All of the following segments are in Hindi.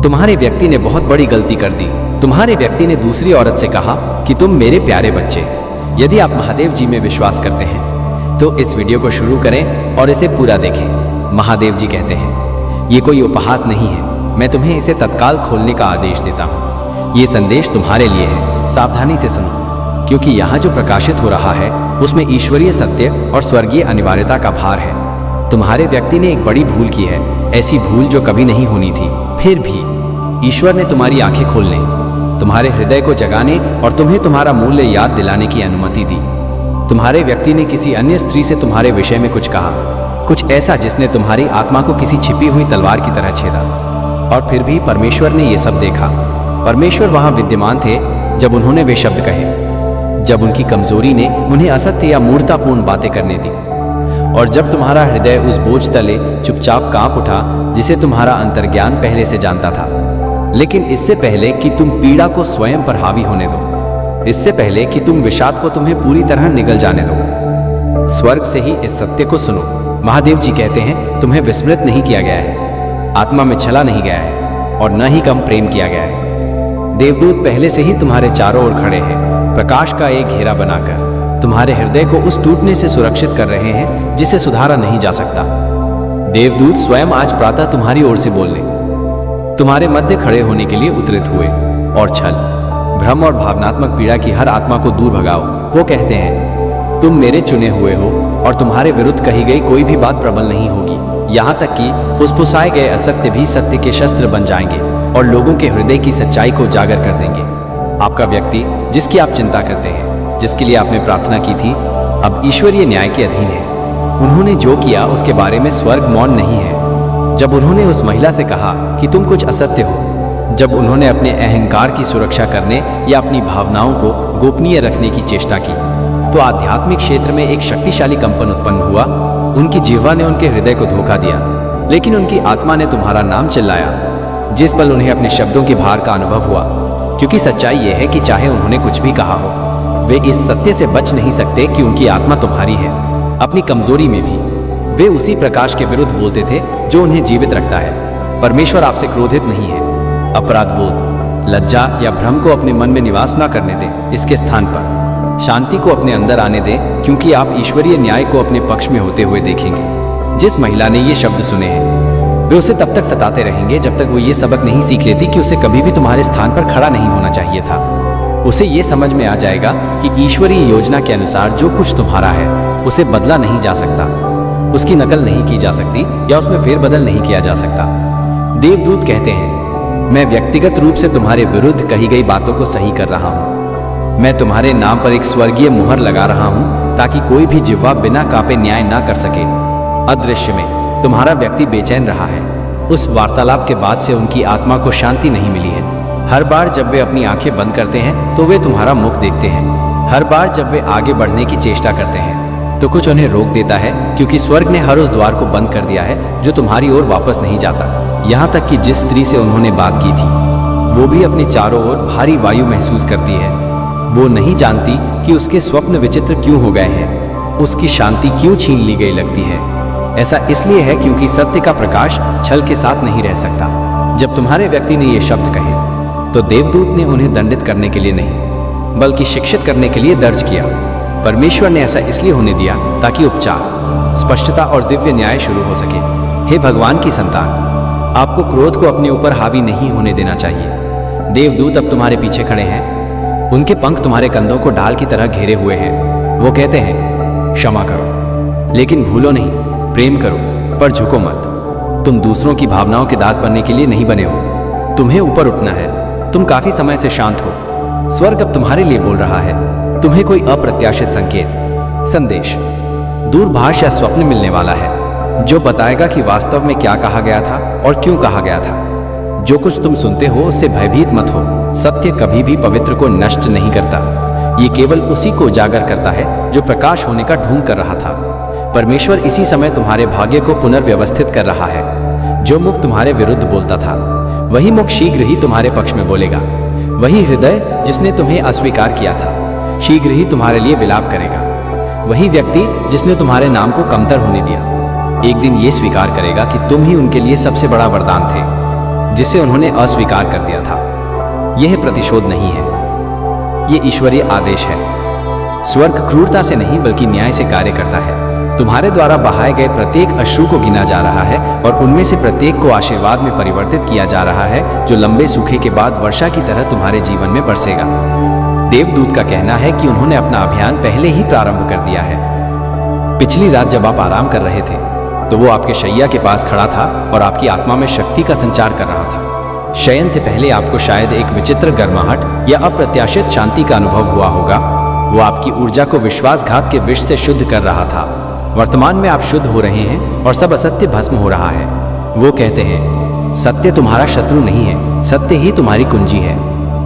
तुम्हारे व्यक्ति ने बहुत बड़ी गलती कर दी। तुम्हारे व्यक्ति ने दूसरी औरत से कहा कि तुम मेरे प्यारे बच्चे। यदि आप महादेव जी में विश्वास करते हैं तो इस वीडियो को शुरू करें और इसे पूरा देखें। महादेव जी कहते हैं, ये कोई उपहास नहीं है, मैं तुम्हें इसे तत्काल खोलने का आदेश देता हूँ। ये संदेश तुम्हारे लिए है, सावधानी से सुनो, क्योंकि यहाँ जो प्रकाशित हो रहा है उसमें ईश्वरीय सत्य और स्वर्गीय अनिवार्यता का भार है। तुम्हारे व्यक्ति ने एक बड़ी भूल की है, ऐसी भूल जो कभी नहीं होनी थी। फिर भी ईश्वर ने तुम्हारी आंखें खोलने, तुम्हारे हृदय को जगाने और तुम्हें तुम्हारा मूल्य याद दिलाने की अनुमति दी। तुम्हारे व्यक्ति ने किसी अन्य स्त्री से तुम्हारे विषय में कुछ कहा, कुछ ऐसा जिसने तुम्हारी आत्मा को किसी छिपी हुई तलवार की तरह छेदा। और फिर भी परमेश्वर ने यह सब देखा। परमेश्वर वहां विद्यमान थे जब उन्होंने वे शब्द कहे, जब उनकी कमजोरी ने उन्हें असत्य या मूर्खतापूर्ण बातें करने दी। और जब तुम्हारा हृदय उस बोझ तले चुपचाप कांप उठा जिसे तुम्हारा अंतर्ज्ञान पहले से जानता था। लेकिन इससे पहले कि तुम पीड़ा को स्वयं पर हावी होने दो, इससे पहले कि तुम विषाद को तुम्हें पूरी तरह निगल जाने दो, स्वर्ग से ही इस सत्य को सुनो। महादेव जी कहते हैं, तुम्हें विस्मृत नहीं किया गया है, आत्मा में छला नहीं गया है और न ही कम प्रेम किया गया है। देवदूत पहले से ही तुम्हारे चारों ओर खड़े हैं, प्रकाश का एक घेरा बनाकर तुम्हारे हृदय को उस टूटने से सुरक्षित कर रहे हैं जिसे सुधारा नहीं जा सकता। देवदूत स्वयं आज प्रातः तुम्हारी ओर से बोलने, तुम्हारे मध्य खड़े होने के लिए उतरित हुए और छल, भ्रम और भावनात्मक पीड़ा की हर आत्मा को दूर भगाओ। वो कहते हैं, तुम मेरे चुने हुए हो और तुम्हारे विरुद्ध कही गई कोई भी बात प्रबल नहीं होगी। यहाँ तक कि फुसफुसाए गए असत्य भी सत्य के शस्त्र बन जाएंगे और लोगों के हृदय की सच्चाई को उजागर कर देंगे। आपका व्यक्ति, जिसकी आप चिंता करते हैं, जिसके लिए आपने प्रार्थना की थी, अब ईश्वरीय न्याय के अधीन है। उन्होंने जो किया उसके बारे में स्वर्ग मौन नहीं है। जब उन्होंने उस महिला से कहा कि तुम कुछ असत्य हो, जब उन्होंने अपने अहंकार की सुरक्षा करने या अपनी भावनाओं को गोपनीय रखने की चेष्टा की, तो आध्यात्मिक क्षेत्र में एक शक्तिशाली कंपन उत्पन्न हुआ। उनकी जिह्वा ने उनके हृदय को धोखा दिया, लेकिन उनकी आत्मा ने तुम्हारा नाम चिल्लाया। जिस पल उन्हें अपने शब्दों के भार का अनुभव हुआ, क्योंकि सच्चाई यह है कि चाहे उन्होंने कुछ भी कहा हो, वे इस सत्य से बच नहीं सकते कि उनकी आत्मा तुम्हारी है। अपनी कमजोरी में भी वे उसी प्रकाश के विरुद्ध बोलते थे जो उन्हें जीवित रखता है। परमेश्वर आपसे क्रोधित नहीं है। अपराध बोध, लज्जा या भ्रम को अपने मन में निवास न करने दें। इसके स्थान पर शांति को अपने अंदर आने दें, क्योंकि आप ईश्वरीय न्याय को अपने पक्ष में होते हुए देखेंगे। जिस महिला ने ये शब्द सुने हैं, वे उसे तब तक सताते रहेंगे जब तक वो ये सबक नहीं सीख लेती कि उसे कभी भी तुम्हारे स्थान पर खड़ा नहीं होना चाहिए था। उसे ये समझ में आ जाएगा कि ईश्वरीय योजना के अनुसार जो कुछ तुम्हारा है उसे बदला नहीं जा सकता, उसकी नकल नहीं की जा सकती या उसमें फेरबदल नहीं किया जा सकता। देवदूत कहते हैं, मैं व्यक्तिगत रूप से तुम्हारे विरुद्ध कही गई बातों को सही कर रहा हूँ। मैं तुम्हारे नाम पर एक स्वर्गीय मुहर लगा रहा हूँ ताकि कोई भी जिह्वा बिना कापे न्याय ना कर सके। अदृश्य में तुम्हारा व्यक्ति बेचैन रहा है। उस वार्तालाप के बाद से उनकी आत्मा को शांति नहीं मिली है। हर बार जब वे अपनी आंखें बंद करते हैं तो वे तुम्हारा मुख देखते हैं। हर बार जब वे आगे बढ़ने की चेष्टा करते हैं तो कुछ उन्हें रोक देता है, क्योंकि स्वर्ग ने हर उस द्वार को बंद कर दिया है जो तुम्हारी ओर वापस नहीं जाता। यहाँ तक कि जिस स्त्री से उन्होंने बात की थी, वो भी अपनी चारों ओर भारी वायु महसूस करती है। वो नहीं जानती कि उसके स्वप्न विचित्र क्यों हो गए हैं, उसकी शांति क्यों छीन ली गई लगती है। ऐसा इसलिए है क्योंकि सत्य का प्रकाश छल के साथ नहीं रह सकता। जब तुम्हारे व्यक्ति ने ये शब्द कहे तो देवदूत ने उन्हें दंडित करने के लिए नहीं, बल्कि शिक्षित करने के लिए दर्ज किया। परमेश्वर ने ऐसा इसलिए होने दिया ताकि उपचार, स्पष्टता और दिव्य न्याय शुरू हो सके। हे भगवान की संतान, आपको क्रोध को अपने ऊपर हावी नहीं होने देना चाहिए। देवदूत अब तुम्हारे पीछे खड़े हैं, उनके पंख तुम्हारे कंधों को ढाल की तरह घेरे हुए हैं। वो कहते हैं, क्षमा करो, लेकिन भूलो नहीं, प्रेम करो पर झुको मत। तुम दूसरों की भावनाओं के दास बनने के लिए नहीं बने हो, तुम्हें ऊपर उठना है। तुम काफी समय से शांत हो, स्वर्ग अब तुम्हारे लिए बोल रहा है। तुम्हें कोई अप्रत्याशित संकेत, संदेश, दूरभाष या स्वप्न मिलने वाला है जो बताएगा कि वास्तव में क्या कहा गया था और क्यों कहा गया था। जो कुछ तुम सुनते हो उससे भयभीत मत हो। सत्य कभी भी पवित्र को नष्ट नहीं करता, ये केवल उसी को उजागर करता है जो प्रकाश होने का ढूंढ कर रहा था। परमेश्वर इसी समय तुम्हारे भाग्य को पुनर्व्यवस्थित कर रहा है। जो मुख तुम्हारे विरुद्ध बोलता था, वही मुख शीघ्र ही तुम्हारे पक्ष में बोलेगा। वही हृदय जिसने तुम्हें अस्वीकार किया था, शीघ्र ही तुम्हारे लिए विलाप करेगा। वही व्यक्ति जिसने तुम्हारे नाम को कमतर होने दिया, एक दिन ये स्वीकार करेगा कि तुम ही उनके लिए सबसे बड़ा वरदान थे। जिसे उन्होंने अस्वीकार कर दिया था। यह प्रतिशोध नहीं है, यह ईश्वरीय आदेश है। स्वर्ग क्रूरता से नहीं बल्कि न्याय से कार्य करता है। तुम्हारे द्वारा बहाए गए प्रत्येक अश्रु को गिना जा रहा है और उनमें से प्रत्येक को आशीर्वाद में परिवर्तित किया जा रहा है, जो लंबे सूखे के बाद वर्षा की तरह तुम्हारे जीवन में बरसेगा। देवदूत का कहना है कि उन्होंने अपना अभियान पहले ही प्रारंभ कर दिया है। पिछली रात जब आप आराम कर रहे थे तो वो आपके शैया के पास खड़ा था और आपकी आत्मा में शक्ति का संचार कर रहा था। शयन से पहले आपको शायद एक विचित्र गर्माहट या अप्रत्याशित शांति का अनुभव हुआ होगा। वो आपकी ऊर्जा को विश्वासघात के विष से शुद्ध कर रहा था। वर्तमान में आप शुद्ध हो रहे हैं और सब असत्य भस्म हो रहा है। वो कहते हैं, सत्य तुम्हारा शत्रु नहीं है, सत्य ही तुम्हारी कुंजी है।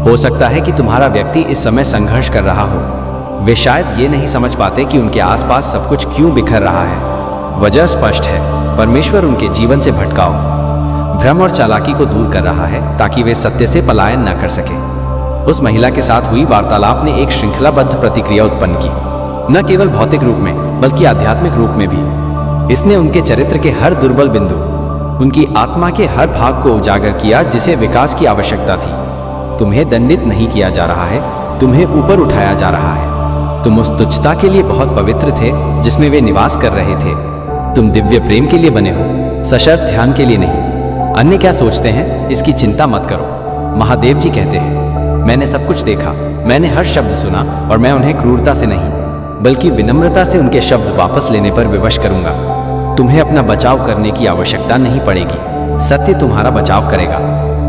हो सकता है कि तुम्हारा व्यक्ति इस समय संघर्ष कर रहा हो। वे शायद ये नहीं समझ पाते कि उनके आसपास सब कुछ क्यों बिखर रहा है। वजह स्पष्ट है, परमेश्वर उनके जीवन से भटकाव, भ्रम और चालाकी को दूर कर रहा है ताकि वे सत्य से पलायन न कर सके। उस महिला के साथ हुई वार्तालाप ने एक श्रृंखलाबद्ध प्रतिक्रिया उत्पन्न की, न केवल भौतिक रूप में बल्कि आध्यात्मिक रूप में भी। इसने उनके चरित्र के हर दुर्बल बिंदु, उनकी आत्मा के हर भाग को उजागर किया जिसे विकास की आवश्यकता थी। तुम्हें दंडित नहीं किया जा रहा है, तुम्हें ऊपर उठाया जा रहा है। तुम उस तुच्छता के लिए बहुत पवित्र थे जिसमें वे निवास कर रहे थे। तुम दिव्य प्रेम के लिए बने हो, सशर्त ध्यान के लिए नहीं। अन्य क्या सोचते हैं इसकी चिंता मत करो। महादेव जी कहते हैं, मैंने सब कुछ देखा, मैंने हर शब्द सुना और मैं उन्हें क्रूरता से नहीं बल्कि विनम्रता से उनके शब्द वापस लेने पर विवश करूंगा। तुम्हें अपना बचाव करने की आवश्यकता नहीं पड़ेगी, सत्य तुम्हारा बचाव करेगा।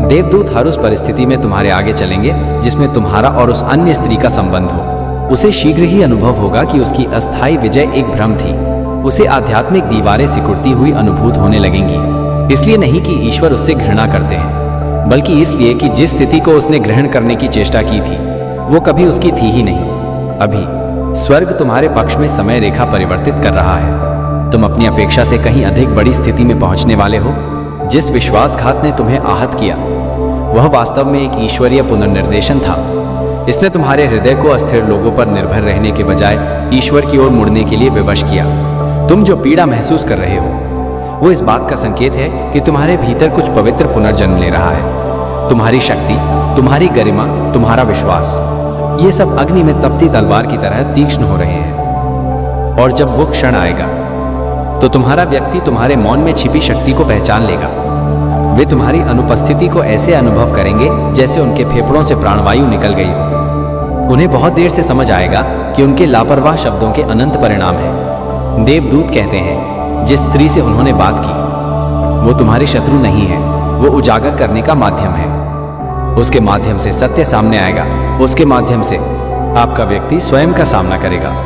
देवदूत हर उस परिस्थिति में तुम्हारे आगे चलेंगे जिसमें तुम्हारा और उस अन्य स्त्री का संबंध हो। उसे शीघ्र ही अनुभव होगा कि उसकी अस्थायी विजय एक भ्रम थी। उसे आध्यात्मिक दीवारें सिकुड़ती हुई अनुभूत होने लगेंगी। इसलिए नहीं कि ईश्वर उससे घृणा करते हैं, बल्कि इसलिए कि जिस स्थिति को उसने ग्रहण करने की चेष्टा की थी वो कभी उसकी थी ही नहीं। अभी स्वर्ग तुम्हारे पक्ष में समय रेखा परिवर्तित कर रहा है। तुम अपनी अपेक्षा से कहीं अधिक बड़ी स्थिति में पहुंचने वाले हो। जिस विश्वासघात ने तुम्हें आहत किया वह वास्तव में एक ईश्वरीय पुनर्निर्देशन था। इसने तुम्हारे हृदय को अस्थिर लोगों पर निर्भर रहने के बजाय ईश्वर की ओर मुड़ने के लिए विवश किया। तुम जो पीड़ा महसूस कर रहे हो वो इस बात का संकेत है कि तुम्हारे भीतर कुछ पवित्र पुनर्जन्म ले रहा है। तुम्हारी शक्ति, तुम्हारी गरिमा, तुम्हारा विश्वास, ये सब अग्नि में तपती तलवार की तरह तीक्ष्ण हो रहे हैं। और जब वो क्षण आएगा तो तुम्हारा व्यक्ति तुम्हारे मौन में छिपी शक्ति को पहचान लेगा। वे तुम्हारी अनुपस्थिति को ऐसे अनुभव करेंगे जैसे उनके फेफड़ों से प्राणवायु निकल गई हो। उन्हें बहुत देर से समझ आएगा कि उनके लापरवाह शब्दों के अनंत परिणाम हैं। देवदूत कहते हैं, जिस स्त्री से उन्होंने बात की वो तुम्हारी शत्रु नहीं है, वो उजागर करने का माध्यम है। उसके माध्यम से सत्य सामने आएगा। उसके माध्यम से आपका व्यक्ति स्वयं का सामना करेगा।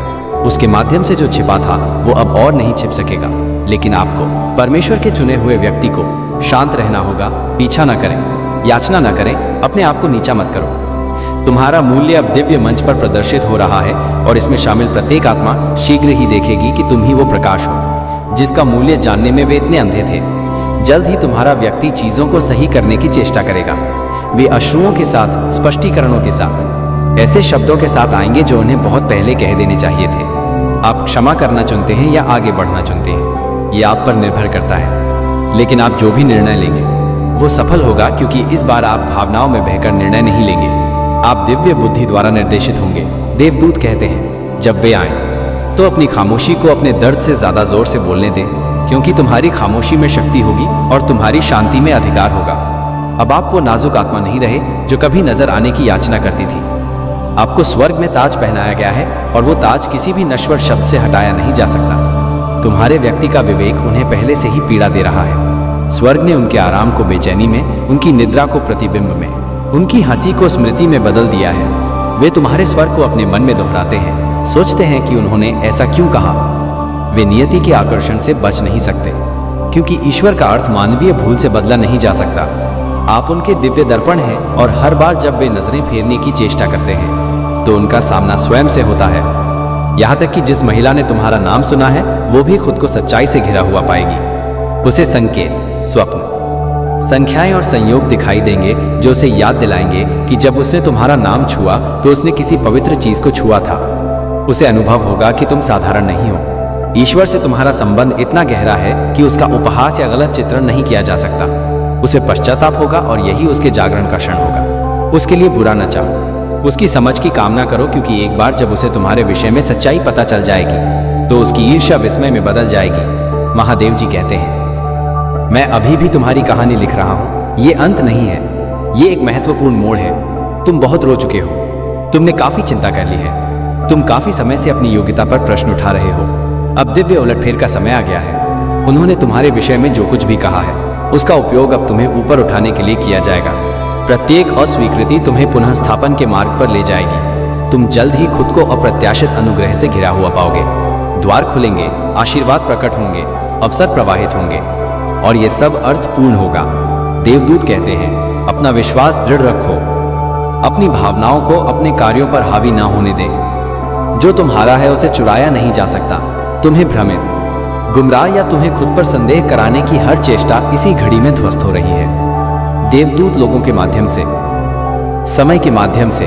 उसके माध्यम से जो छिपा था वो अब और नहीं छिप सकेगा। लेकिन आपको परमेश्वर के चुने हुए व्यक्ति को शांत रहना होगा। पीछा न करें, याचना न करें, अपने आप को नीचा मत करो। तुम्हारा मूल्य अब दिव्य मंच पर प्रदर्शित हो रहा है और इसमें शामिल प्रत्येक आत्मा शीघ्र ही देखेगी कि तुम ही वो प्रकाश हो जिसका मूल्य जानने में वे इतने अंधे थे। जल्द ही तुम्हारा व्यक्ति चीजों को सही करने की चेष्टा करेगा। वे अश्रुओं के साथ, स्पष्टीकरणों के साथ, ऐसे शब्दों के साथ आएंगे जो उन्हें बहुत पहले कह देने चाहिए थे। आप क्षमा करना चुनते हैं या आगे बढ़ना चुनते हैं, ये आप पर निर्भर करता है। लेकिन आप जो भी निर्णय लेंगे वो सफल होगा, क्योंकि इस बार आप भावनाओं में बहकर निर्णय नहीं लेंगे। आप दिव्य बुद्धि द्वारा निर्देशित होंगे। देवदूत कहते हैं, जब वे आए तो अपनी खामोशी को अपने दर्द से ज्यादा जोर से बोलने दें, क्योंकि तुम्हारी खामोशी में शक्ति होगी और तुम्हारी शांति में अधिकार होगा। अब आप वो नाजुक आत्मा नहीं रहे जो कभी नजर आने की याचना करती थी। आपको स्वर्ग में ताज पहनाया गया है और वो ताज किसी भी नश्वर शब्द से हटाया नहीं जा सकता। तुम्हारे व्यक्ति का विवेक उन्हें पहले से ही पीड़ा दे रहा है। स्वर्ग ने उनके आराम को बेचैनी में, उनकी निद्रा को प्रतिबिंब में, उनकी हंसी को स्मृति में बदल दिया है। वे तुम्हारे स्वर को अपने मन में दोहराते हैं, सोचते हैं कि उन्होंने ऐसा क्यों कहा। वे नियति के आकर्षण से बच नहीं सकते, क्योंकि ईश्वर का अर्थ मानवीय भूल से बदला नहीं जा सकता। आप उनके दिव्य दर्पण हैं और हर बार जब वे नजरें फेरने की चेष्टा करते हैं तो उनका सामना स्वयं से होता है। यहाँ तक कि जिस महिला ने तुम्हारा नाम सुना है वो भी खुद को सच्चाई से घिरा हुआ पाएगी। उसे संकेत, स्वप्न, संख्याएं और संयोग दिखाई देंगे जो उसे याद दिलाएंगे कि जब उसने तुम्हारा नाम छुआ तो उसने किसी पवित्र चीज को छुआ था। उसे अनुभव होगा कि तुम साधारण नहीं हो। ईश्वर से तुम्हारा संबंध इतना गहरा है कि उसका उपहास या गलत चित्रण नहीं किया जा सकता। उसे पश्चाताप होगा और यही उसके जागरण का क्षण होगा। उसके लिए बुरा न चाहो, उसकी समझ की कामना करो, क्योंकि एक बार जब उसे तुम्हारे विषय में सच्चाई पता चल जाएगी तो उसकी ईर्ष्या विस्मय में बदल जाएगी। महादेव जी कहते हैं, मैं अभी भी तुम्हारी कहानी लिख रहा हूं। ये अंत नहीं है, ये एक महत्वपूर्ण मोड़ है। तुम बहुत रो चुके हो, तुमने काफी चिंता कर ली है, तुम काफी समय से अपनी योग्यता पर प्रश्न उठा रहे हो। अब दिव्य उलटफेर का समय आ गया है। उन्होंने तुम्हारे विषय में जो कुछ भी कहा है उसका उपयोग अब तुम्हें ऊपर उठाने के लिए किया जाएगा। प्रत्येक अस्वीकृति तुम्हें पुनः स्थापन के मार्ग पर ले जाएगी। तुम जल्द ही खुद को अप्रत्याशित अनुग्रह से घिरा हुआ पाओगे। द्वार खुलेंगे, आशीर्वाद प्रकट होंगे, अवसर प्रवाहित होंगे और ये सब अर्थपूर्ण होगा। देवदूत कहते हैं, अपना विश्वास दृढ़ रखो, अपनी भावनाओं को अपने कार्यों पर हावी ना होने दें। जो तुम्हारा है उसे चुराया नहीं जा सकता। तुम्हें भ्रमित, गुमराह या तुम्हें खुद पर संदेह कराने की हर चेष्टा इसी घड़ी में ध्वस्त हो रही है। देवदूत लोगों के माध्यम से, समय के माध्यम से,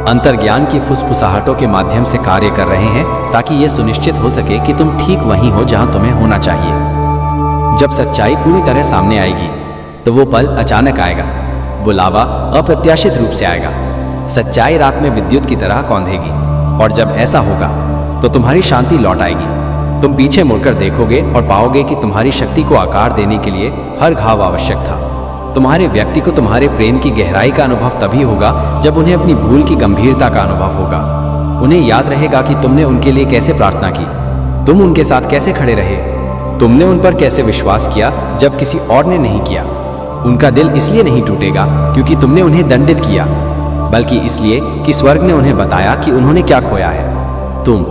अंतर्ज्ञान की फुसफुसाहटों के माध्यम से कार्य कर रहे हैं ताकि यह सुनिश्चित हो सके कि तुम ठीक वहीं हो जहां तुम्हें होना चाहिए। जब सच्चाई पूरी तरह सामने आएगी तो वो पल अचानक आएगा, बुलावा अप्रत्याशित रूप से आएगा। सच्चाई रात में विद्युत की तरह कौंधेगी और जब ऐसा होगा तो तुम्हारी शांति लौट आएगी। तुम पीछे मुड़कर देखोगे और पाओगे कि तुम्हारी शक्ति को आकार देने के लिए हर घाव आवश्यक था। तुम्हारे व्यक्ति को तुम्हारे प्रेम की गहराई का अनुभव तभी होगा जब उन्हें अपनी भूल की गंभीरता का अनुभव होगा। उन्हें याद रहेगा कि तुमने उनके लिए कैसे प्रार्थना की, तुम उनके साथ कैसे खड़े रहे, तुमने उन पर कैसे विश्वास किया जब किसी और ने नहीं किया। उनका दिल इसलिए नहीं टूटेगा क्योंकि तुमने उन्हें दंडित किया, बल्कि इसलिए कि स्वर्ग ने उन्हें बताया कि उन्होंने क्या खोया है। तुम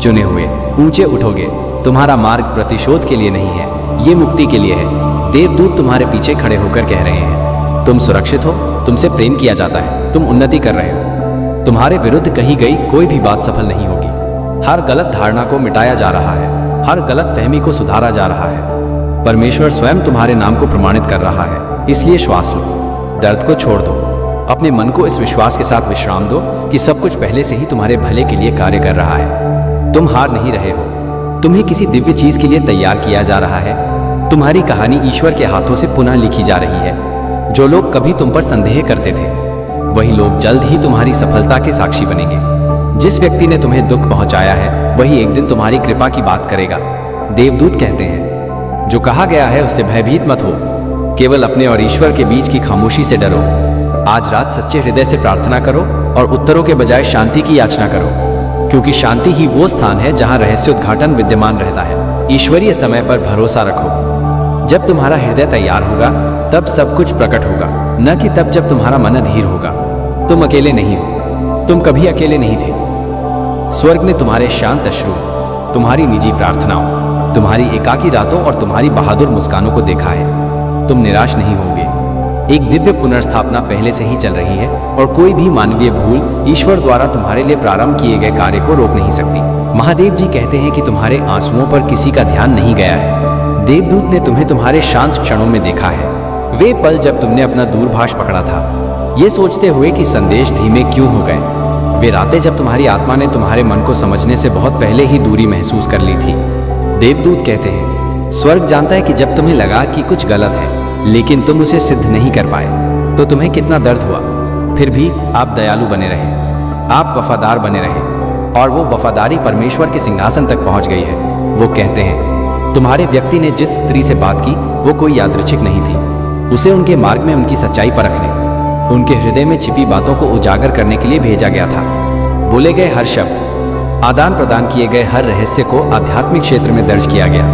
चुने हुए ऊंचे उठोगे। तुम्हारा मार्ग प्रतिशोध के लिए नहीं है, ये मुक्ति के लिए है। देवदूत तुम्हारे पीछे खड़े होकर कह रहे हैं, तुम सुरक्षित हो, तुमसे प्रेम किया जाता है, तुम उन्नति कर रहे हो। तुम्हारे विरुद्ध कही गई कोई भी बात सफल नहीं होगी। हर गलत धारणा को मिटाया जा रहा है, हर गलत फहमी को सुधारा जा रहा है। परमेश्वर स्वयं तुम्हारे नाम को प्रमाणित कर रहा है। इसलिए श्वास लो, दर्द को छोड़ दो, अपने मन को इस विश्वास के साथ विश्राम दो कि सब कुछ पहले से ही तुम्हारे भले के लिए कार्य कर रहा है। तुम हार नहीं रहे हो, तुम्हें किसी दिव्य चीज के लिए तैयार किया जा रहा है। तुम्हारी कहानी ईश्वर के हाथों से पुनः लिखी जा रही है। जो लोग कभी तुम पर संदेह करते थे वही लोग जल्द ही तुम्हारी सफलता के साक्षी बनेंगे। जिस व्यक्ति ने तुम्हें दुख पहुंचाया है वही एक दिन तुम्हारी कृपा की बात करेगा। देवदूत कहते हैं, जो कहा गया है उससे भयभीत मत हो, केवल अपने और ईश्वर के बीच की खामोशी से डरो। आज रात सच्चे हृदय से प्रार्थना करो और उत्तरों के बजाय शांति की याचना करो, क्योंकि शांति ही वो स्थान है जहां रहस्य उद्घाटन विद्यमान रहता है। ईश्वरीय समय पर भरोसा रखो। जब तुम्हारा हृदय तैयार होगा तब सब कुछ प्रकट होगा, न कि तब जब तुम्हारा मन अधीर होगा। तुम अकेले नहीं हो, तुम कभी अकेले नहीं थे। स्वर्ग ने तुम्हारे शांत अश्रु, तुम्हारी निजी प्रार्थनाओं, तुम्हारी एकाकी रातों और तुम्हारी बहादुर मुस्कानों को देखा है। तुम निराश नहीं होगे। एक दिव्य पुनर्स्थापना पहले से ही चल रही है और कोई भी मानवीय भूल ईश्वर द्वारा तुम्हारे लिए प्रारंभ किए गए कार्य को रोक नहीं सकती। महादेव जी कहते हैं कि तुम्हारे आंसुओं पर किसी का ध्यान नहीं गया है। देवदूत ने तुम्हें तुम्हारे शांत क्षणों में देखा है। वे पल जब तुमने अपना दूरभाष पकड़ा था, ये सोचते हुए कि संदेश धीमे क्यों हो गए। वे रातें जब तुम्हारी आत्मा ने तुम्हारे मन को समझने से बहुत पहले ही दूरी महसूस कर ली थी। देवदूत कहते हैं, स्वर्ग जानता है कि जब तुम्हें लगा कि कुछ गलत है लेकिन तुम उसे सिद्ध नहीं कर पाए तो तुम्हें कितना दर्द हुआ। फिर भी आप दयालु बने रहे, आप वफादार बने रहे और वो वफादारी परमेश्वर के सिंहासन तक पहुंच गई है। वो कहते हैं, तुम्हारे व्यक्ति ने जिस स्त्री से बात की वो कोई यादृच्छिक नहीं थी। उसे उनके मार्ग में उनकी सच्चाई परखने, उनके हृदय में छिपी बातों को उजागर करने के लिए भेजा गया था। बोले गए हर शब्द, आदान प्रदान किए गए हर रहस्य को आध्यात्मिक क्षेत्र में दर्ज किया गया।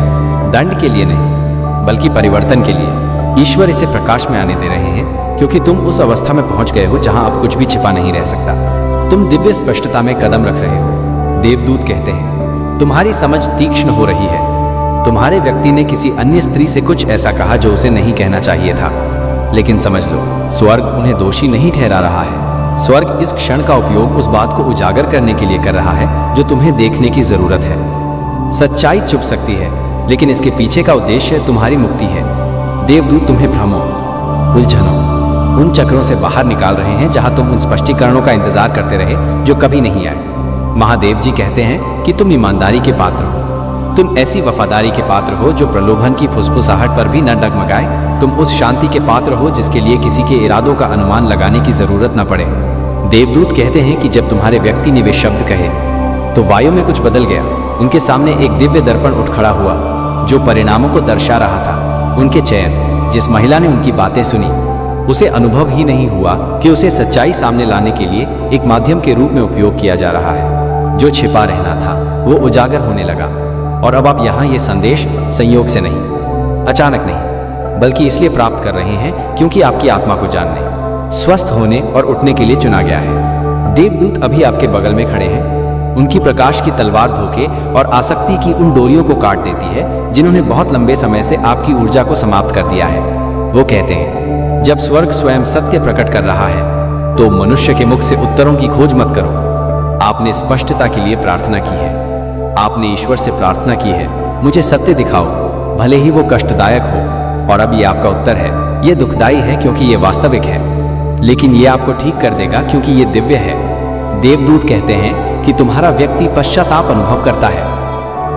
दंड के लिए नहीं बल्कि परिवर्तन के लिए। ईश्वर इसे प्रकाश में आने दे रहे हैं क्योंकि तुम उस अवस्था में पहुंच गए हो जहां अब कुछ भी छिपा नहीं रह सकता। तुम दिव्य स्पष्टता में कदम रख रहे हो। देवदूत कहते हैं, तुम्हारी समझ तीक्ष्ण हो रही है। तुम्हारे व्यक्ति ने किसी अन्य स्त्री से कुछ ऐसा कहा जो उसे नहीं कहना चाहिए था, लेकिन समझ लो, स्वर्ग उन्हें दोषी नहीं ठहरा रहा है। स्वर्ग इस क्षण का उपयोग उस बात को उजागर करने के लिए कर रहा है जो तुम्हें देखने की जरूरत है। सच्चाई छुप सकती है लेकिन इसके पीछे का उद्देश्य तुम्हारी मुक्ति है। देवदूत तुम्हें भ्रमों, उलझनों, उन चक्रों से बाहर निकाल रहे हैं जहां तुम उन स्पष्टीकरणों का इंतजार करते रहे जो कभी नहीं आए। महादेव जी कहते हैं कि तुम ईमानदारी के पात्र हो। तुम ऐसी वफादारी के पात्र हो जो प्रलोभन की फुसफुसाहट पर भी न डगमगाए तुम उस शांति के पात्र हो जिसके लिए किसी के इरादों का अनुमान लगाने की जरूरत न पड़े। देवदूत कहते हैं कि जब तुम्हारे व्यक्ति ने वे शब्द कहे तो वायु में कुछ बदल गया। उनके सामने एक दिव्य दर्पण उठ खड़ा हुआ जो परिणामों को दर्शा रहा था। उनके चयन, जिस महिला ने उनकी बातें सुनी, उसे अनुभव ही नहीं हुआ कि उसे सच्चाई सामने लाने के लिए एक माध्यम के रूप में उपयोग किया जा रहा है। जो छिपा रहना था वो उजागर होने लगा। और अब आप यहाँ ये संदेश संयोग से नहीं, अचानक नहीं, बल्कि इसलिए प्राप्त कर रहे हैं क्योंकि आपकी आत्मा को जानने, स्वस्थ होने और उठने के लिए चुना गया है। देवदूत अभी आपके बगल में खड़े हैं। उनकी प्रकाश की तलवार धोखे और आसक्ति की उन डोरियों को काट देती है जिन्होंने बहुत लंबे समय से आपकी ऊर्जा को समाप्त कर दिया है। वो कहते हैं, जब स्वर्ग स्वयं सत्य प्रकट कर रहा है तो मनुष्य के मुख से उत्तरों की खोज मत करो। आपने स्पष्टता के लिए प्रार्थना की है। आपने ईश्वर से प्रार्थना की है, मुझे सत्य दिखाओ, भले ही वो कष्टदायक हो। और अब ये आपका उत्तर है। ये दुखदाई है क्योंकि ये वास्तविक है, लेकिन ये आपको ठीक कर देगा क्योंकि ये दिव्य है। देवदूत कहते हैं कि तुम्हारा व्यक्ति पश्चाताप अनुभव करता है।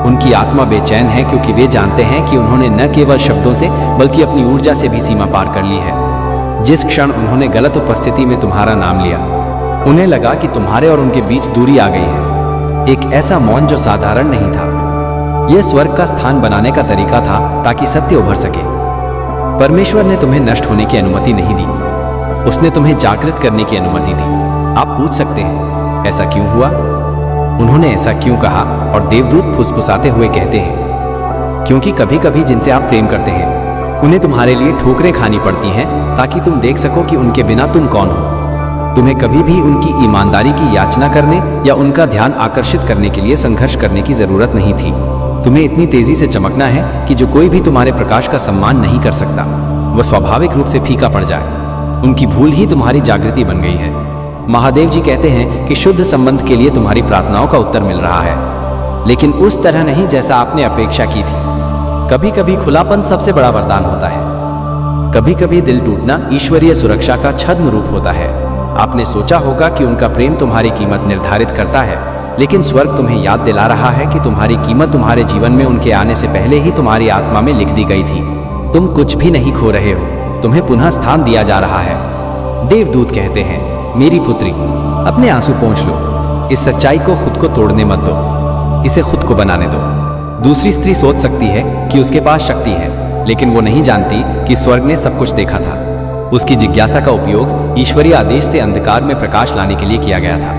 उनकी आत्मा बेचैन है क्योंकि वे जानते हैं कि उन्होंने न केवल शब्दों से बल्कि अपनी ऊर्जा से भी सीमा पार कर ली है। जिस क्षण उन्होंने गलत उपस्थिति में तुम्हारा नाम लिया, उन्हें लगा कि तुम्हारे और उनके बीच दूरी आ गई है। एक ऐसा मौन जो साधारण नहीं था। यह स्वर्ग का स्थान बनाने का तरीका था ताकि सत्य उभर सके। परमेश्वर ने तुम्हें नष्ट होने की अनुमति नहीं दी, उसने तुम्हें जागृत करने की अनुमति दी। आप पूछ सकते हैं, ऐसा क्यों हुआ? उन्होंने ऐसा क्यों कहा? और देवदूत फुसफुसाते हुए कहते हैं, क्योंकि कभी कभी जिनसे आप प्रेम करते हैं उन्हें तुम्हारे लिए ठोकरें खानी पड़ती हैं ताकि तुम देख सको कि उनके बिना तुम कौन हो। तुम्हें कभी भी उनकी ईमानदारी की याचना करने या उनका ध्यान आकर्षित करने के लिए संघर्ष करने की जरूरत नहीं थी। तुम्हें इतनी तेजी से चमकना है कि जो कोई भी तुम्हारे प्रकाश का सम्मान नहीं कर सकता वह स्वाभाविक रूप से फीका पड़ जाए। उनकी भूल ही तुम्हारी जागृति बन गई है। महादेव जी कहते हैं कि शुद्ध संबंध के लिए तुम्हारी प्रार्थनाओं का उत्तर मिल रहा है, लेकिन उस तरह नहीं जैसा आपने अपेक्षा की थी। कभी कभी खुलापन सबसे बड़ा वरदान होता है। कभी कभी दिल टूटना ईश्वरीय सुरक्षा का छद्म रूप होता है। आपने सोचा होगा कि उनका प्रेम तुम्हारी कीमत निर्धारित करता है, लेकिन स्वर्ग तुम्हें याद दिला रहा है कि तुम्हारी कीमत तुम्हारे जीवन में उनके आने से पहले ही तुम्हारी आत्मा में लिख दी गई थी। तुम कुछ भी नहीं खो रहे हो, तुम्हें पुनः स्थान दिया जा रहा है। देवदूत कहते हैं, मेरी पुत्री, अपने आंसू पोंछ लो। इस सच्चाई को खुद को तोड़ने मत दो, इसे खुद को बनाने दो। दूसरी स्त्री सोच सकती है कि उसके पास शक्ति है, लेकिन वो नहीं जानती कि स्वर्ग ने सब कुछ देखा था। उसकी जिज्ञासा का उपयोग ईश्वरीय आदेश से अंधकार में प्रकाश लाने के लिए किया गया था।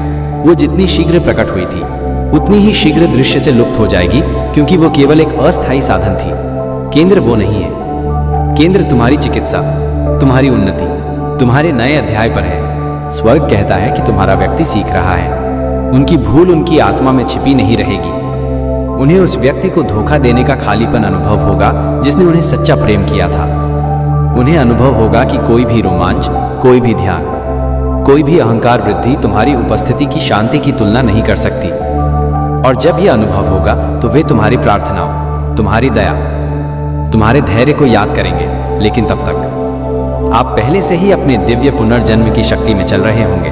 वो जितनी शीघ्र प्रकट हुई थी उतनी ही शीघ्र दृश्य से लुप्त हो जाएगी, क्योंकि वो केवल एक अस्थायी साधन थी। केंद्र वो नहीं है। केंद्र तुम्हारी चिकित्सा, तुम्हारी उन्नति, तुम्हारे नए अध्याय पर है। स्वर्ग कहता है कि तुम्हारा व्यक्ति सीख रहा है। उनकी भूल उनकी आत्मा में छिपी नहीं रहेगी। उन्हें उस व्यक्ति को धोखा देने का खालीपन अनुभव होगा जिसने उन्हें सच्चा प्रेम किया था। उन्हें अनुभव होगा कि कोई भी रोमांच, कोई भी ध्यान, कोई भी अहंकार वृद्धि तुम्हारी उपस्थिति की शांति की तुलना नहीं कर सकती। और जब यह अनुभव होगा तो वे तुम्हारी प्रार्थनाओं, तुम्हारी दया, तुम्हारे धैर्य को याद करेंगे। लेकिन तब तक आप पहले से ही अपने दिव्य पुनर्जन्म की शक्ति में चल रहे होंगे।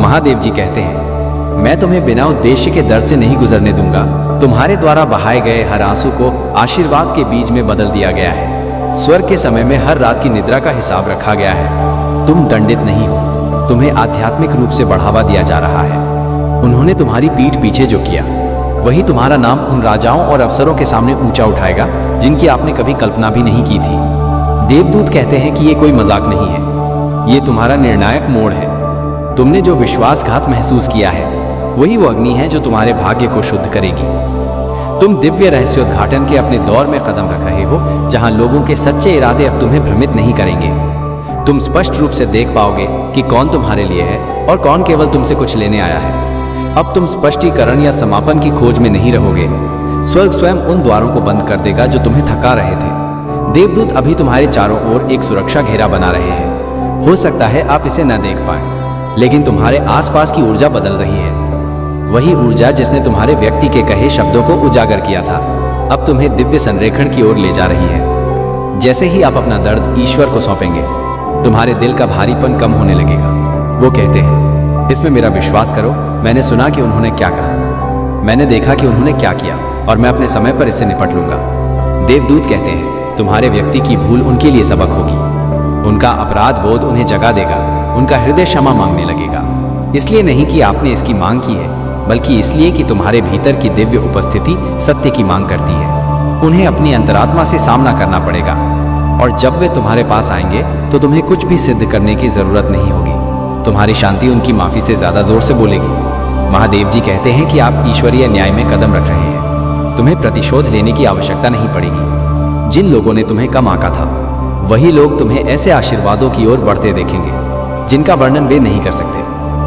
महादेव जी कहते हैं, मैं तुम्हें बिना उद्देश्य के दर्द से नहीं गुजरने दूंगा। तुम्हारे द्वारा बहाए गए हर आंसू को आशीर्वाद के बीज में बदल दिया गया है। स्वर्ग के समय में हर रात की निद्रा का हिसाब रखा गया है। तुम दंडित नहीं हो, तुम्हें आध्यात्मिक रूप से बढ़ावा दिया जा रहा है। उन्होंने तुम्हारी पीठ पीछे जो किया वही तुम्हारा नाम उन राजाओं और अफसरों के सामने ऊंचा उठाएगा जिनकी आपने कभी कल्पना भी नहीं की थी। देवदूत कहते हैं कि ये कोई मजाक नहीं है, ये तुम्हारा निर्णायक मोड़ है। तुमने जो विश्वासघात महसूस किया है वही वो अग्नि है जो तुम्हारे भाग्य को शुद्ध करेगी। तुम दिव्य रहस्योद्घाटन के अपने दौर में कदम रख रहे हो, जहां लोगों के सच्चे इरादे अब तुम्हें भ्रमित नहीं करेंगे। तुम स्पष्ट रूप से देख पाओगे कि कौन तुम्हारे लिए है और कौन केवल तुमसे कुछ लेने आया है। अब तुम स्पष्टीकरण या समापन की खोज में नहीं रहोगे। स्वर्ग स्वयं उन द्वारों को बंद कर देगा जो तुम्हें थका रहे थे। देवदूत अभी तुम्हारे चारों ओर एक सुरक्षा घेरा बना रहे हैं। हो सकता है आप इसे न देख पाएं, लेकिन तुम्हारे आसपास की ऊर्जा बदल रही है। वही ऊर्जा जिसने तुम्हारे व्यक्ति के कहे शब्दों को उजागर किया था, अब तुम्हें दिव्य संरेखण की ओर ले जा रही है। जैसे ही आप अपना दर्द ईश्वर को सौंपेंगे, तुम्हारे दिल का भारीपन कम होने लगेगा। वो कहते हैं, इसमें मेरा विश्वास करो। मैंने सुना कि उन्होंने क्या कहा, मैंने देखा कि उन्होंने क्या किया, और मैं अपने समय पर इससे निपट लूंगा। देवदूत कहते हैं, तुम्हारे व्यक्ति की भूल उनके लिए सबक होगी। उनका अपराध बोध उन्हें जगा देगा, उनका हृदय क्षमा मांगने लगेगा। इसलिए नहीं कि आपने इसकी मांग की है, बल्कि इसलिए कि तुम्हारे भीतर की दिव्य उपस्थिति सत्य की मांग करती है। उन्हें अपनी अंतरात्मा से सामना करना पड़ेगा, और जब वे तुम्हारे पास आएंगे तो तुम्हें कुछ भी सिद्ध करने की जरूरत नहीं होगी। तुम्हारी शांति उनकी माफी से ज्यादा जोर से बोलेगी। महादेव जी कहते हैं कि आप ईश्वरीय न्याय में कदम रख रहे हैं। तुम्हें प्रतिशोध लेने की आवश्यकता नहीं पड़ेगी। जिन लोगों ने तुम्हें कम आंका था, वही लोग तुम्हें ऐसे आशीर्वादों की ओर बढ़ते देखेंगे जिनका वर्णन वे नहीं कर सकते।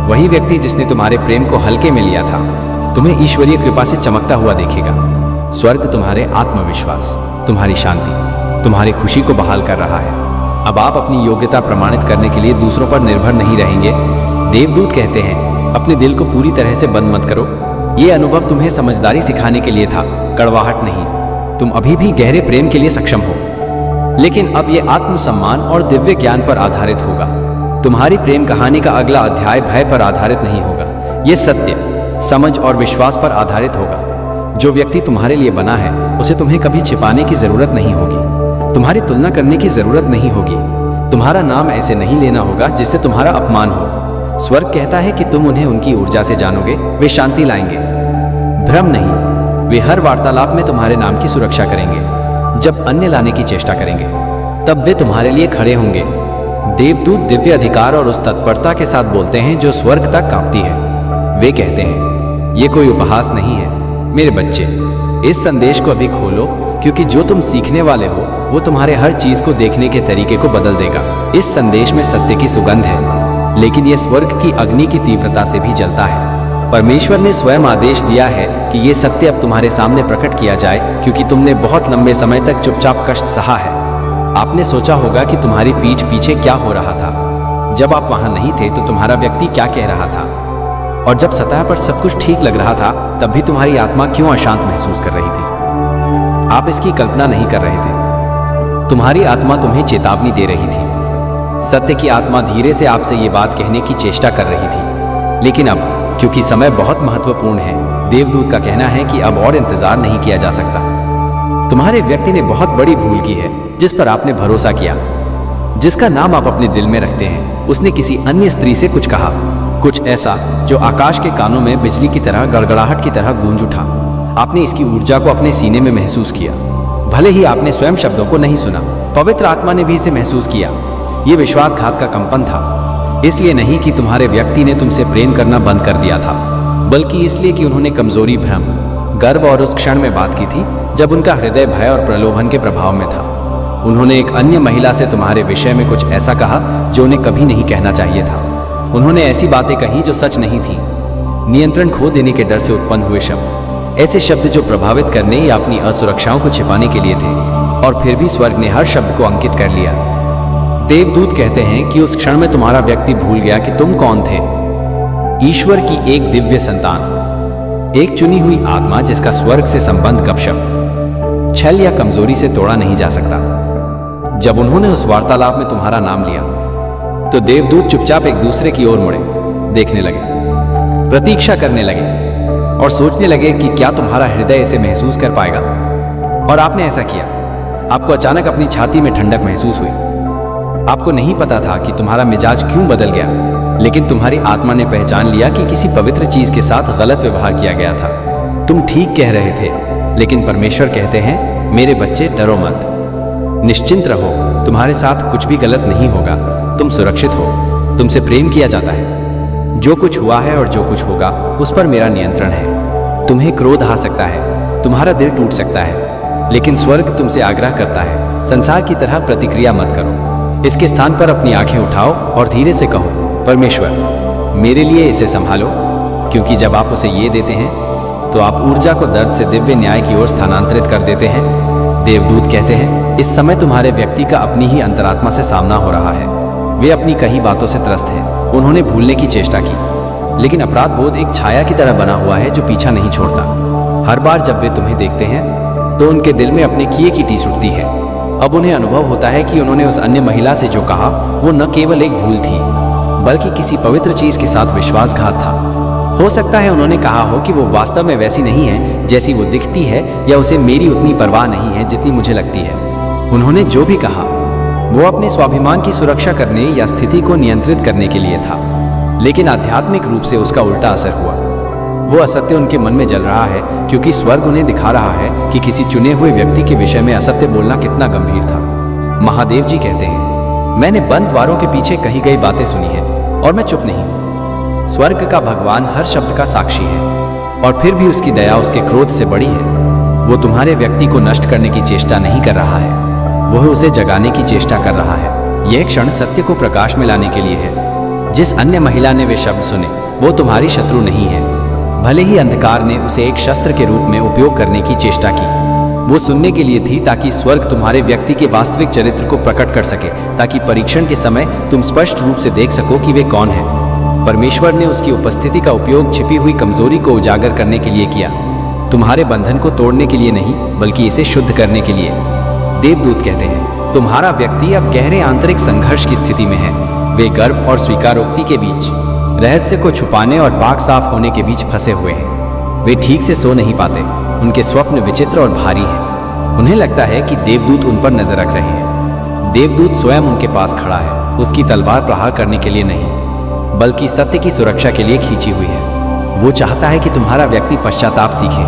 वही व्यक्ति जिसने तुम्हारे प्रेम को हल्के में लिया था, तुम्हें ईश्वरीय कृपा से चमकता हुआ देखेगा। स्वर्ग तुम्हारे आत्मविश्वास, तुम्हारी शांति, तुम्हारी खुशी को बहाल कर रहा है। अब आप अपनी योग्यता प्रमाणित करने के लिए दूसरों पर निर्भर नहीं रहेंगे। देवदूत कहते हैं, अपने दिल को पूरी तरह से बंद मत करो। ये अनुभव तुम्हें समझदारी सिखाने के लिए था, कड़वाहट नहीं। तुम अभी भी गहरे प्रेम के लिए सक्षम हो, लेकिन अब ये आत्मसम्मान और दिव्य ज्ञान पर आधारित होगा। तुम्हारी प्रेम कहानी का अगला अध्याय भय पर आधारित नहीं होगा। ये सत्य, समझ और विश्वास पर आधारित होगा। जो व्यक्ति तुम्हारे लिए बना है, उसे तुम्हें कभी छिपाने की जरूरत नहीं होगी। तुम्हारी तुलना करने की जरूरत नहीं होगी। तुम्हारा नाम ऐसे नहीं लेना होगा जिससे तुम्हारा अपमान हो। स्वर्ग कहता है कि तुम उन्हें उनकी ऊर्जा से जानोगे, वे शांति लाएंगे, भ्रम नहीं। वे हर वार्तालाप में तुम्हारे नाम की सुरक्षा करेंगे। जब अन्य लाने की चेष्टा करेंगे, तब वे तुम्हारे लिए खड़े होंगे। देवदूत दिव्य अधिकार और उस तत्परता के साथ बोलते हैं जो स्वर्ग तक कांपती है। वे कहते हैं, ये कोई उपहास नहीं है मेरे बच्चे। इस संदेश को अभी खोलो, क्योंकि जो तुम सीखने वाले हो वो तुम्हारे हर चीज को देखने के तरीके को बदल देगा। इस संदेश में सत्य की सुगंध है, लेकिन यह स्वर्ग की अग्नि की तीव्रता से भी जलता है। परमेश्वर ने स्वयं आदेश दिया है कि ये सत्य अब तुम्हारे सामने प्रकट किया जाए, क्योंकि तुमने बहुत लंबे समय तक चुपचाप कष्ट सहा है। आपने सोचा होगा कि तुम्हारी पीठ पीछे क्या हो रहा था। जब आप वहां नहीं थे तो तुम्हारा व्यक्ति क्या कह रहा था, और जब सतह पर सब कुछ ठीक लग रहा था तब भी तुम्हारी आत्मा क्यों अशांत महसूस कर रही थी। आप इसकी कल्पना नहीं कर रहे थे। तुम्हारी आत्मा तुम्हें चेतावनी दे रही थी। सत्य की आत्मा धीरे से आपसे ये बात कहने की चेष्टा कर रही थी, लेकिन अब क्योंकि समय बहुत महत्वपूर्ण है, देवदूत का कहना है कि अब और इंतजार नहीं किया जा सकता। तुम्हारे व्यक्ति ने बहुत बड़ी भूल की है जिस पर आपने भरोसा किया। जिसका नाम आप अपने दिल में रखते हैं, उसने किसी अन्य स्त्री से कुछ कहा, कुछ ऐसा जो आकाश के कानों में बिजली की तरह, गड़गड़ाहट की तरह गूंज उठा। आपने इसकी ऊर्जा को अपने सीने में महसूस किया। भले ही आपने स्वयं शब्दों को नहीं सुना, पवित्र आत्मा ने भी इसे महसूस किया। ये विश्वासघात का कंपन था, इसलिए नहीं कि तुम्हारे व्यक्ति ने तुमसे प्रेम करना बंद कर दिया था, बल्कि इसलिए कि उन्होंने कमजोरी, भ्रम, गर्व और उस क्षण में बात की थी जब उनका हृदय भय और प्रलोभन के प्रभाव में था। उन्होंने एक अन्य महिला से तुम्हारे विषय में कुछ ऐसा कहा जो उन्हें कभी नहीं कहना चाहिए था। उन्होंने ऐसी बातें कही जो सच नहीं थी। नियंत्रण खो देने के डर से उत्पन्न हुए शब्द, ऐसे शब्द जो प्रभावित करने या अपनी असुरक्षाओं को छिपाने के लिए थे, और फिर भी स्वर्ग ने हर शब्द को अंकित कर लिया। देवदूत कहते हैं कि उस क्षण में तुम्हारा व्यक्ति भूल गया कि तुम कौन थे। ईश्वर की एक दिव्य संतान, एक चुनी हुई आत्मा जिसका स्वर्ग से संबंध गपशप, छल या कमजोरी से तोड़ा नहीं जा सकता। जब उन्होंने उस वार्तालाप में तुम्हारा नाम लिया तो देवदूत चुपचाप एक दूसरे की ओर मुड़े, देखने लगे, प्रतीक्षा करने लगे और सोचने लगे कि क्या तुम्हारा हृदय इसे महसूस कर पाएगा। और आपने ऐसा किया। आपको अचानक अपनी छाती में ठंडक महसूस हुई। आपको नहीं पता था कि तुम्हारा मिजाज क्यों बदल गया, लेकिन तुम्हारी आत्मा ने पहचान लिया कि किसी पवित्र चीज के साथ गलत व्यवहार किया गया था। तुम ठीक कह रहे थे, लेकिन परमेश्वर कहते हैं, मेरे बच्चे डरो मत, निश्चिंत रहो, तुम्हारे साथ कुछ भी गलत नहीं होगा, तुम सुरक्षित हो, तुमसे प्रेम किया जाता है। जो कुछ हुआ है और जो कुछ होगा उस पर मेरा नियंत्रण है। तुम्हें क्रोध आ सकता है, तुम्हारा दिल टूट सकता है, लेकिन स्वर्ग तुमसे आग्रह करता है, संसार की तरह प्रतिक्रिया मत करो। इसके स्थान पर अपनी आंखें उठाओ और धीरे से कहो, परमेश्वर मेरे लिए इसे संभालो, क्योंकि जब आप उसे ये देते हैं तो आप ऊर्जा को दर्द से दिव्य न्याय की ओर स्थानांतरित कर देते हैं। देवदूत कहते हैं, इस समय तुम्हारे व्यक्ति का अपनी ही अंतरात्मा से सामना हो रहा है। वे अपनी कही बातों से त्रस्त हैं। उन्होंने भूलने की चेष्टा की, लेकिन अपराध बोध एक छाया की तरह बना हुआ है जो पीछा नहीं छोड़ता। हर बार जब वे तुम्हें देखते हैं तो उनके दिल में अपने किए की टीस उठती है। अब उन्हें अनुभव होता है कि उन्होंने उस अन्य महिला से जो कहा वो न केवल एक भूल थी, बल्कि किसी पवित्र चीज के साथ विश्वासघात था। हो सकता है उन्होंने कहा हो कि वो वास्तव में वैसी नहीं है जैसी वो दिखती है, या उसे मेरी उतनी परवाह नहीं है जितनी मुझे लगती है। उन्होंने जो भी कहा वो अपने स्वाभिमान की सुरक्षा करने या स्थिति को नियंत्रित करने के लिए था, लेकिन आध्यात्मिक रूप से उसका उल्टा असर हुआ। वो असत्य उनके मन में जल रहा है क्योंकि स्वर्ग उन्हें दिखा रहा है कि किसी चुने हुए व्यक्ति के विषय में असत्य बोलना कितना गंभीर था। महादेव जी कहते हैं, मैंने बंद द्वारों के पीछे कही गई बातें सुनी है और मैं चुप नहीं हूं। स्वर्ग का भगवान हर शब्द का साक्षी है और फिर भी उसकी दया उसके क्रोध से बड़ी है। वो तुम्हारे व्यक्ति को नष्ट करने की चेष्टा नहीं कर रहा है, वह उसे जगाने की चेष्टा कर रहा है। यह क्षण सत्य को प्रकाश में लाने के लिए है। जिस अन्य महिला ने वे शब्द सुने वो तुम्हारी शत्रु नहीं है, भले ही अंधकार ने उसे एक शस्त्र के रूप में उपयोग करने की चेष्टा की। वो सुनने के लिए थी ताकि स्वर्ग तुम्हारे व्यक्ति के वास्तविक चरित्र को प्रकट कर सके, ताकि परीक्षण के समय तुम स्पष्ट रूप से देख सको कि वे कौन है। परमेश्वर ने उसकी उपस्थिति का उपयोग छिपी हुई कमजोरी को उजागर करने के लिए किया, तुम्हारे बंधन को तोड़ने के लिए नहीं बल्कि इसे शुद्ध करने के लिए। देवदूत कहते हैं, तुम्हारा व्यक्ति अब गहरे आंतरिक संघर्ष की स्थिति में है। वे गर्व और स्वीकारोक्ति के बीच, रहस्य को छुपाने और पाक साफ होने के बीच फंसे हुए हैं। वे ठीक से सो नहीं पाते, उनके स्वप्न विचित्र और भारी हैं। उन्हें लगता है कि देवदूत उन पर नजर रख रहे हैं। देवदूत स्वयं उनके पास खड़ा है, उसकी तलवार प्रहार करने के लिए नहीं बल्कि सत्य की सुरक्षा के लिए खींची हुई है। वो चाहता है कि तुम्हारा व्यक्ति पश्चाताप सीखे,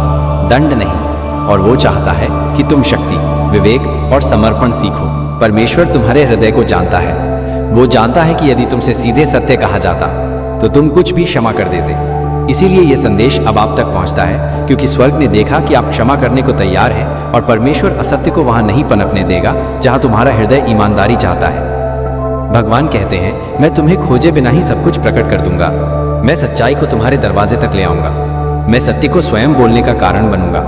दंड नहीं, और वो चाहता है कि तुम शक्ति, विवेक और समर्पण सीखो। परमेश्वर तुम्हारे हृदय को जानता है। वो जानता है कि यदि तुमसे सीधे सत्य कहा जाता तो तुम कुछ भी क्षमा कर देते। इसीलिए यह संदेश अब आप तक पहुंचता है, क्योंकि स्वर्ग ने देखा कि आप क्षमा करने को तैयार हैं और परमेश्वर असत्य को वहां नहीं पनपने देगा जहां तुम्हारा हृदय ईमानदारी चाहता है। भगवान कहते हैं, मैं तुम्हें खोजे बिना ही सब कुछ प्रकट कर दूंगा। मैं सच्चाई को तुम्हारे दरवाजे तक ले आऊंगा। मैं सत्य को स्वयं बोलने का कारण बनूंगा।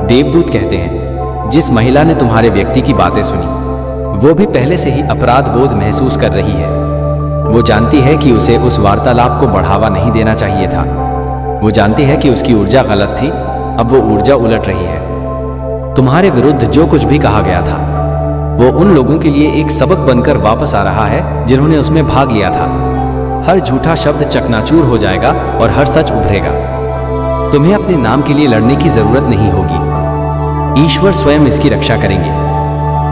देवदूत कहते हैं, जिस महिला ने तुम्हारे व्यक्ति की बातें सुनी वो भी पहले से ही अपराध बोध महसूस कर रही है। वो जानती है कि उसे उस वार्तालाप को बढ़ावा नहीं देना चाहिए था। वो जानती है कि उसकी ऊर्जा गलत थी, अब वो ऊर्जा उलट रही है। तुम्हारे विरुद्ध जो कुछ भी कहा गया था वो उन लोगों के लिए एक सबक बनकर वापस आ रहा है जिन्होंने उसमें भाग लिया था। हर झूठा शब्द चकनाचूर हो जाएगा और हर सच उभरेगा। तुम्हें अपने नाम के लिए लड़ने की जरूरत नहीं होगी, ईश्वर स्वयं इसकी रक्षा करेंगे।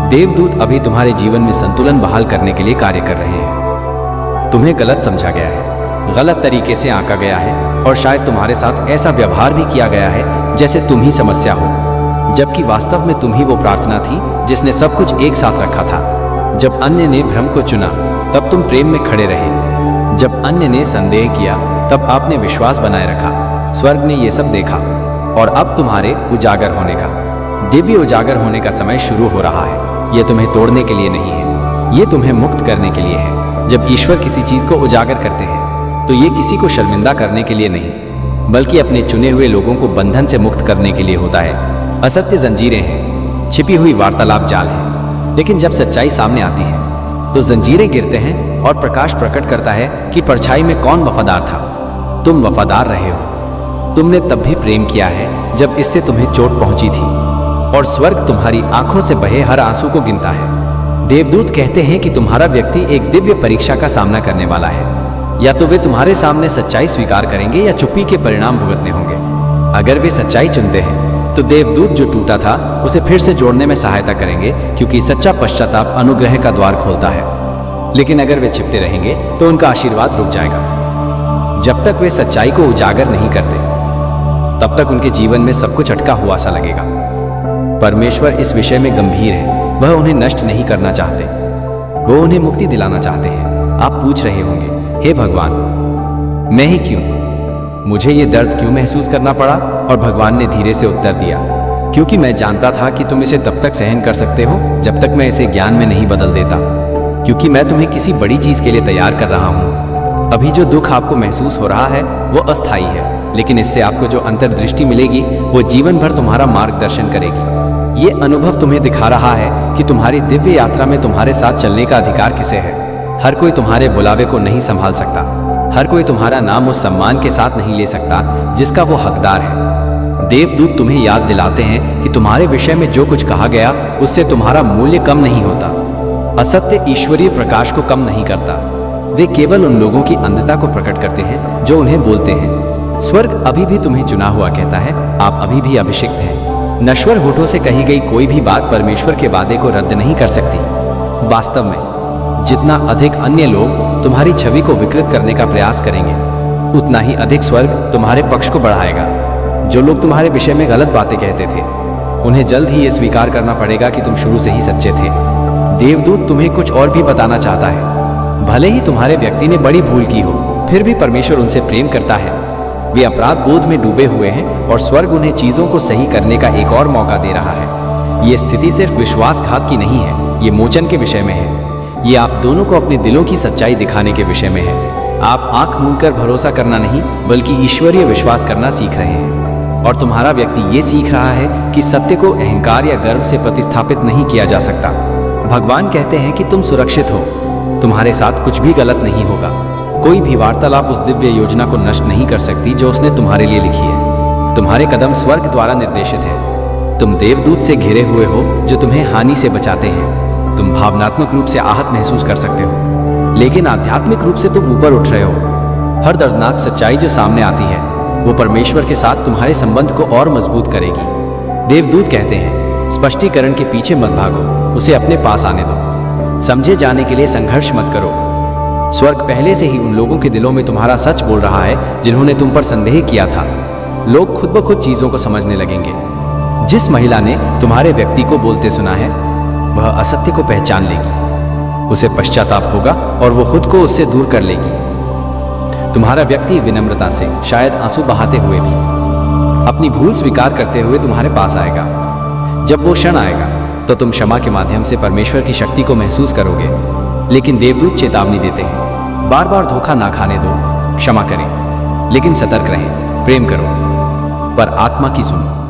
देवदूत अभी तुम्हारे जीवन में संतुलन बहाल करने के लिए कार्य कर रहे हैं। तुम्हें गलत समझा गया है, गलत तरीके से आंका गया है और शायद तुम्हारे साथ ऐसा व्यवहार भी किया गया है जैसे तुम ही समस्या हो, जबकि वास्तव में तुम ही वो प्रार्थना थी जिसने सब कुछ एक साथ रखा था। जब अन्य ने भ्रम को चुना तब तुम प्रेम में खड़े रहे। जब अन्य ने संदेह किया तब आपने विश्वास बनाए रखा। स्वर्ग ने ये सब देखा और अब तुम्हारे उजागर होने का, दिव्य उजागर होने का समय शुरू हो रहा है। ये तुम्हें तोड़ने के लिए नहीं है, ये तुम्हें मुक्त करने के लिए है। जब ईश्वर किसी चीज को उजागर करते हैं तो ये किसी को शर्मिंदा करने के लिए नहीं बल्कि अपने चुने हुए लोगों को बंधन से मुक्त करने के लिए होता है। असत्य जंजीरें हैं, छिपी हुई वार्तालाप जाल है, लेकिन जब सच्चाई सामने आती है तो जंजीरें गिरते हैं और प्रकाश प्रकट करता है कि परछाई में कौन वफादार था। तुम वफादार रहे हो। तुमने तब भी प्रेम किया है जब इससे तुम्हें चोट पहुंची थी, और स्वर्ग तुम्हारी आंखों से बहे हर आंसू को गिनता है। देवदूत कहते हैं कि तुम्हारा व्यक्ति एक दिव्य परीक्षा का सामना करने वाला है। या तो वे तुम्हारे सामने सच्चाई स्वीकार करेंगे या चुप्पी के परिणाम भुगतने होंगे। अगर वे सच्चाई चुनते हैं तो देवदूत जो टूटा था उसे फिर से जोड़ने में सहायता करेंगे, क्योंकि सच्चा पश्चाताप अनुग्रह का द्वार खोलता है। लेकिन अगर वे छिपते रहेंगे तो उनका आशीर्वाद रुक जाएगा। जब तक वे सच्चाई को उजागर नहीं करते तब तक उनके जीवन में सब कुछ अटका हुआ सा लगेगा। परमेश्वर इस विषय में गंभीर है। वह उन्हें नष्ट नहीं करना चाहते, वो उन्हें मुक्ति दिलाना चाहते हैं। आप पूछ रहे होंगे, हे भगवान, मैं ही क्यों? मुझे ये दर्द क्यों महसूस करना पड़ा? और भगवान ने धीरे से उत्तर दिया, क्योंकि मैं जानता था कि तुम इसे तब तक सहन कर सकते हो जब तक मैं इसे ज्ञान में नहीं बदल देता, क्योंकि मैं तुम्हें किसी बड़ी चीज के लिए तैयार कर रहा हूँ। अभी जो दुख आपको महसूस हो रहा है वो अस्थायी है, लेकिन इससे आपको जो अंतर्दृष्टि मिलेगी वो जीवन भर तुम्हारा मार्गदर्शन करेगी। ये अनुभव तुम्हें दिखा रहा है कि तुम्हारी दिव्य यात्रा में तुम्हारे साथ चलने का अधिकार किसे है। हर कोई तुम्हारे बुलावे को नहीं संभाल सकता। हर कोई तुम्हारा नाम उस सम्मान के साथ नहीं ले सकता जिसका वो हकदार है। देवदूत तुम्हें याद दिलाते हैं कि तुम्हारे विषय में जो कुछ कहा गया उससे तुम्हारा मूल्य कम नहीं होता। असत्य ईश्वरीय प्रकाश को कम नहीं करता। वे केवल उन लोगों की अंधता को प्रकट करते हैं जो उन्हें बोलते हैं। स्वर्ग अभी भी तुम्हें चुना हुआ कहता है, आप अभी भी अभिषिक्त हैं। नश्वर होठों से कही गई कोई भी बात परमेश्वर के वादे को रद्द नहीं कर सकती। वास्तव में जितना अधिक अन्य लोग तुम्हारी छवि को विकृत करने का प्रयास करेंगे, उतना ही अधिक स्वर्ग तुम्हारे पक्ष को बढ़ाएगा। जो लोग तुम्हारे विषय में गलत बातें कहते थे, उन्हें जल्द ही ये स्वीकार करना पड़ेगा कि तुम शुरू से ही सच्चे थे। देवदूत तुम्हें कुछ और भी बताना चाहता है। भले ही तुम्हारे व्यक्ति ने बड़ी भूल की हो, फिर भी परमेश्वर उनसे प्रेम करता है। वे अपराध बोध में डूबे हुए हैं और स्वर्ग उन्हें चीजों को सही करने का एक और मौका दे रहा है। ये स्थिति सिर्फ विश्वासघात की नहीं है, ये मोचन के विषय में है। ये आप दोनों को अपने दिलों की सच्चाई दिखाने के विषय में है। आप आंख मूंदकर भरोसा करना नहीं, बल्कि ईश्वरीय विश्वास करना सीख रहे हैं। और तुम्हारा व्यक्ति ये सीख रहा है कि सत्य को अहंकार या गर्व से प्रतिस्थापित नहीं किया जा सकता। भगवान कहते हैं कि तुम सुरक्षित हो, तुम्हारे साथ कुछ भी गलत नहीं होगा। कोई भी वार्तालाप उस दिव्य योजना को नष्ट नहीं कर सकती जो उसने तुम्हारे लिए लिखी है। तुम्हारे कदम स्वर्ग द्वारा निर्देशित है। तुम देवदूत से घिरे हुए हो जो तुम्हें हानि से बचाते हैं। तुम भावनात्मक रूप से आहत महसूस कर सकते हो, लेकिन आध्यात्मिक रूप से तुम ऊपर उठ रहे हो। हर दर्दनाक सच्चाई जो सामने आती है, वो परमेश्वर के साथ तुम्हारे संबंध को और मजबूत करेगी। देवदूत कहते हैं, स्पष्टीकरण के पीछे मत भागो, उसे अपने पास आने दो। समझे जाने के लिए संघर्ष मत करो। स्वर्ग पहले से ही उन लोगों के दिलों में तुम्हारा सच बोल रहा है जिन्होंने तुम पर संदेह किया था। लोग खुद ब खुद चीजों को समझने लगेंगे। जिस महिला ने तुम्हारे व्यक्ति को बोलते सुना है, वह असत्य को पहचान लेगी। उसे पश्चाताप होगा और वो खुद को उससे दूर कर लेगी। तुम्हारा व्यक्ति विनम्रता से, शायद आंसू बहाते हुए भी, अपनी भूल स्वीकार करते हुए तुम्हारे पास आएगा। जब वो क्षण आएगा तो तुम क्षमा के माध्यम से परमेश्वर की शक्ति को महसूस करोगे। लेकिन देवदूत चेतावनी देते हैं, बार बार धोखा ना खाने दो। क्षमा करें, लेकिन सतर्क रहें। प्रेम करो, पर आत्मा की सुनो।